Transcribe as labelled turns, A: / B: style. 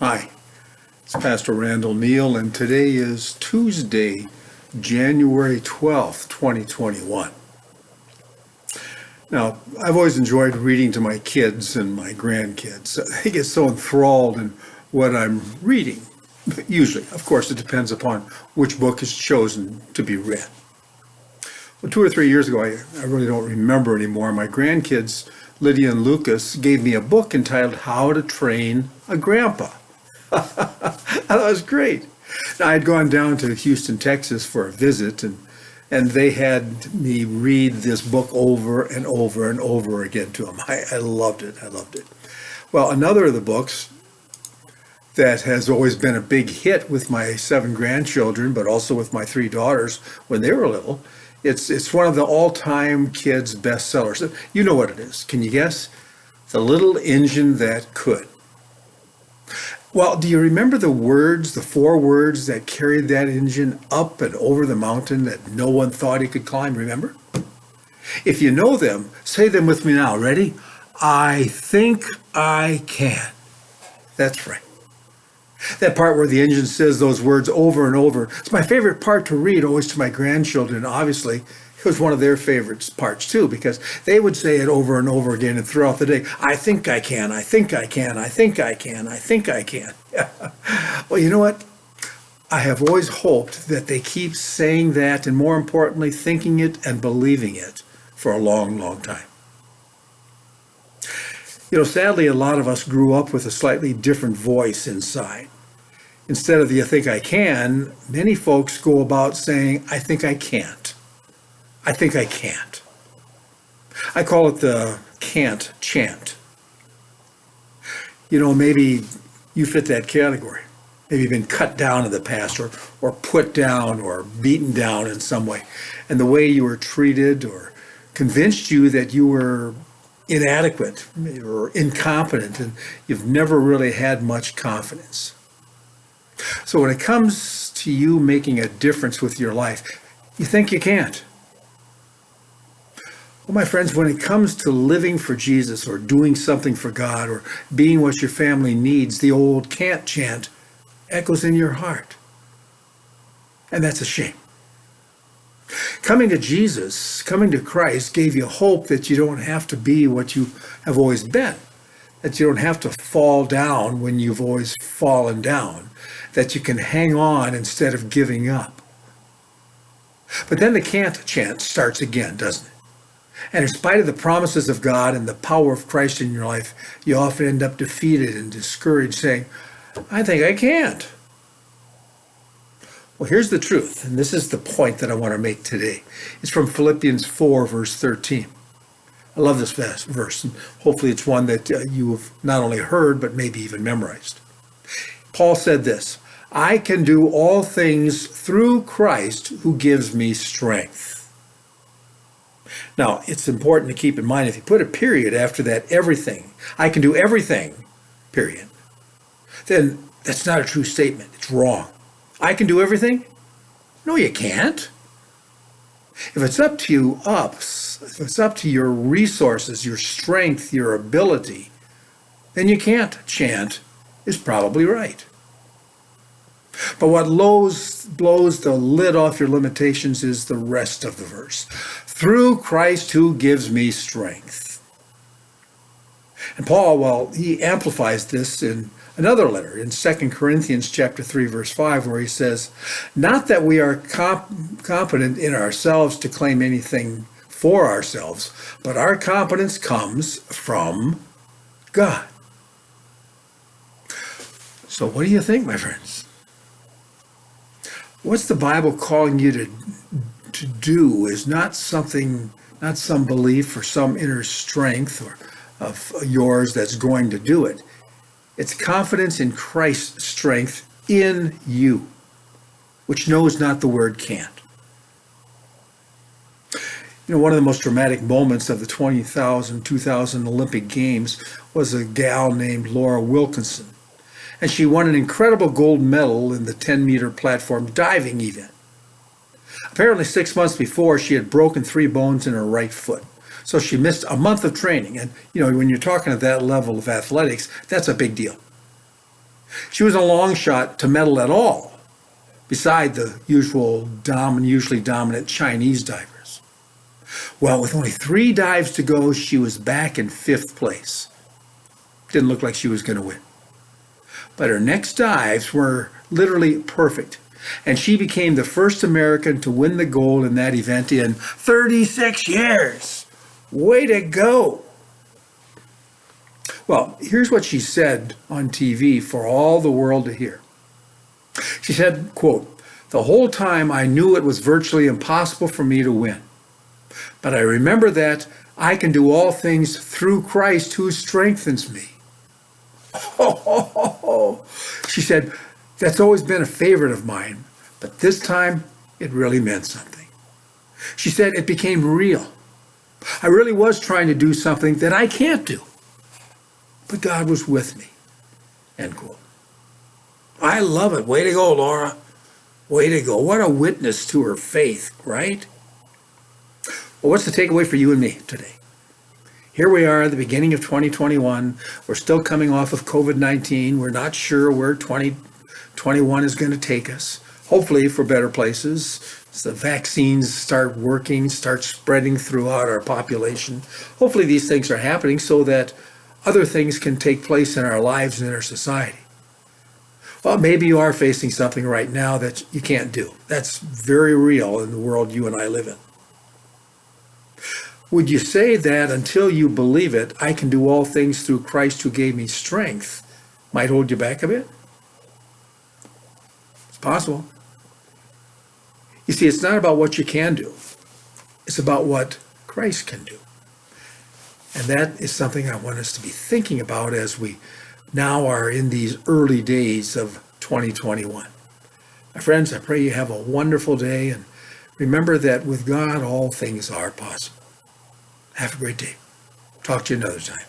A: Hi, it's Pastor Randall Neal, and today is Tuesday, January 12th, 2021. Now, I've always enjoyed reading to my kids and my grandkids. They get so enthralled in what I'm reading. Usually, of course, it depends upon which book is chosen to be read. Well, 2 or 3 years ago, I really don't remember anymore, my grandkids, Lydia and Lucas, gave me a book entitled How to Train a Grandpa. That was great. Now, I'd gone down to Houston, Texas for a visit, and they had me read this book over and over and over again to them. I loved it. I loved it. Well, another of the books that has always been a big hit with my 7 grandchildren, but also with my 3 daughters when they were little, it's one of the all-time kids' bestsellers. You know what it is. Can you guess? The Little Engine That Could. Well, do you remember the words, the 4 words that carried that engine up and over the mountain that no one thought he could climb? Remember? If you know them, say them with me now. Ready? I think I can. That's right. That part where the engine says those words over and over. It's my favorite part to read, always to my grandchildren. Obviously, it was one of their favorite parts too, because they would say it over and over again and throughout the day. I think I can, I think I can, I think I can, I think I can. Well, you know what? I have always hoped that they keep saying that, and more importantly, thinking it and believing it for a long, long time. You know, sadly, a lot of us grew up with a slightly different voice inside. Instead of the I think I can, many folks go about saying, I think I can't. I think I can't. I call it the can't chant. You know, maybe you fit that category. Maybe you've been cut down in the past or put down or beaten down in some way. And the way you were treated or convinced you that you were inadequate or incompetent, and you've never really had much confidence. So when it comes to you making a difference with your life, you think you can't. Well, my friends, when it comes to living for Jesus or doing something for God or being what your family needs, the old can't chant echoes in your heart. And that's a shame. Coming to Jesus, coming to Christ, gave you hope that you don't have to be what you have always been, that you don't have to fall down when you've always fallen down, that you can hang on instead of giving up. But then the can't chant starts again, doesn't it? And in spite of the promises of God and the power of Christ in your life, you often end up defeated and discouraged, saying, I think I can't. Well, here's the truth, and this is the point that I want to make today. It's from Philippians 4, verse 13. I love this verse, and hopefully it's one that you have not only heard, but maybe even memorized. Paul said this, I can do all things through Christ who gives me strength. Now, it's important to keep in mind, if you put a period after that everything, I can do everything, period, then that's not a true statement. It's wrong. I can do everything? No, you can't. If it's up to you, if it's up to your resources, your strength, your ability, then you can't chant is probably right. But what blows the lid off your limitations is the rest of the verse. Through Christ who gives me strength. And Paul, well, he amplifies this in another letter in 2 Corinthians chapter 3, verse 5, where he says, not that we are competent in ourselves to claim anything for ourselves, but our competence comes from God. So what do you think, my friends? What's the Bible calling you to do is not some belief or some inner strength or of yours that's going to do it. It's confidence in Christ's strength in you, which knows not the word can't. You know, one of the most dramatic moments of the 2000 Olympic Games was a gal named Laura Wilkinson. And she won an incredible gold medal in the 10-meter platform diving event. Apparently 6 months before, she had broken 3 bones in her right foot. So she missed a month of training. And, you know, when you're talking at that level of athletics, that's a big deal. She was a long shot to medal at all, beside the usually dominant Chinese divers. Well, with only 3 dives to go, she was back in 5th place. Didn't look like she was going to win. But her next dives were literally perfect, and she became the first American to win the gold in that event in 36 years. Way to go! Well, here's what she said on TV for all the world to hear. She said, quote, "The whole time I knew it was virtually impossible for me to win. But I remember that I can do all things through Christ who strengthens me." She said, "That's always been a favorite of mine, but this time it really meant something." She said, "It became real. I really was trying to do something that I can't do, but God was with me." End quote. I love it. Way to go, Laura. Way to go. What a witness to her faith, right? Well, what's the takeaway for you and me today? Here we are at the beginning of 2021. We're still coming off of COVID-19. We're not sure where 2021 is going to take us. Hopefully for better places. As the vaccines start working, start spreading throughout our population. Hopefully these things are happening so that other things can take place in our lives and in our society. Well, maybe you are facing something right now that you can't do. That's very real in the world you and I live in. Would you say that until you believe it, "I can do all things through Christ who gave me strength," might hold you back a bit? It's possible. You see, it's not about what you can do. It's about what Christ can do. And that is something I want us to be thinking about as we now are in these early days of 2021. My friends, I pray you have a wonderful day, and remember that with God, all things are possible. Have a great day. Talk to you another time.